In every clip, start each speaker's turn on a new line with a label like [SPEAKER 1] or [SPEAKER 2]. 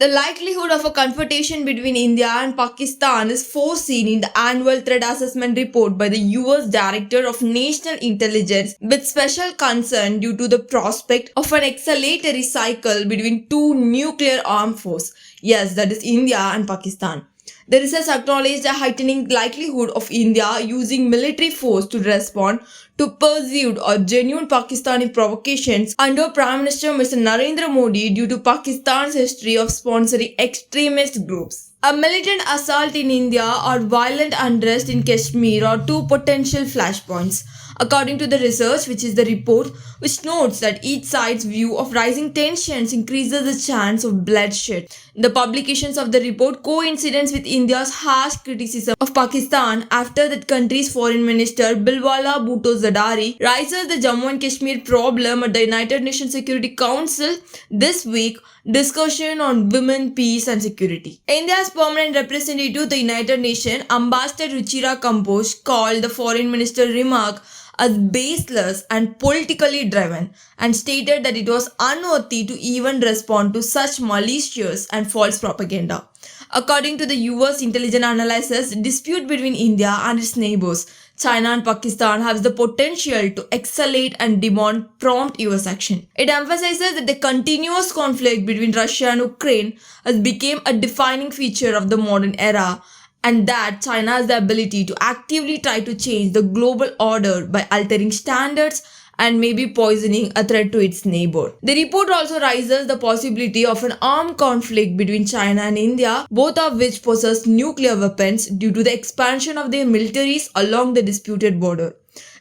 [SPEAKER 1] The likelihood of a confrontation between India and Pakistan is foreseen in the annual threat assessment report by the US Director of National Intelligence, with special concern due to the prospect of an escalatory cycle between two nuclear armed forces. Yes, that is India and Pakistan. The research acknowledged a heightening likelihood of India using military force to respond to perceived or genuine Pakistani provocations under Prime Minister Mr. Narendra Modi due to Pakistan's history of sponsoring extremist groups. A militant assault in India or violent unrest in Kashmir are two potential flashpoints, according to the research, which is the report, which notes that each side's view of rising tensions increases the chance of bloodshed. The publications of the report coincides with India's harsh criticism of Pakistan after that country's foreign minister Bilwala Bhutto Zardari raises the Jammu and Kashmir problem at the United Nations Security Council this week. Discussion on women, peace and security. India's permanent representative to the United Nations, Ambassador Ruchira Kamboj, called the foreign minister remark as baseless and politically driven and stated that it was unworthy to even respond to such malicious and false propaganda. According to the US intelligence analysis, dispute between India and its neighbors, China and Pakistan, has the potential to escalate and demand prompt US action. It emphasizes that the continuous conflict between Russia and Ukraine has become a defining feature of the modern era, and that China has the ability to actively try to change the global order by altering standards and maybe poisoning a threat to its neighbor. The report also raises the possibility of an armed conflict between China and India, both of which possess nuclear weapons due to the expansion of their militaries along the disputed border.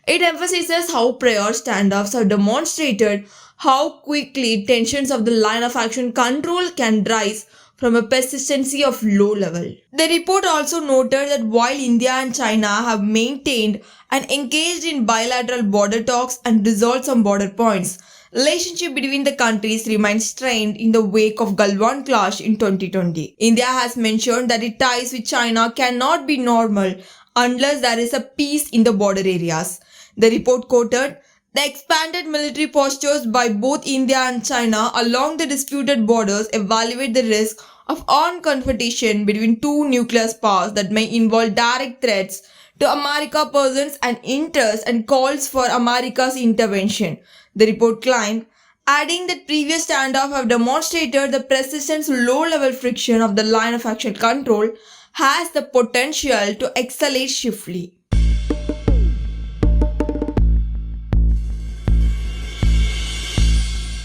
[SPEAKER 1] It emphasizes how prior standoffs have demonstrated how quickly tensions of the line of action control can rise from a persistency of low level. The report also noted that while India and China have maintained and engaged in bilateral border talks and resolved some border points, relationship between the countries remains strained in the wake of Galwan clash in 2020. India has mentioned that its ties with China cannot be normal unless there is a peace in the border areas. The report quoted, "The expanded military postures by both India and China along the disputed borders evaluate the risk of armed confrontation between two nuclear powers that may involve direct threats to America's presence and interests and calls for America's intervention," the report claimed, adding that previous standoffs have demonstrated the persistent low-level friction of the line of action control has the potential to escalate swiftly.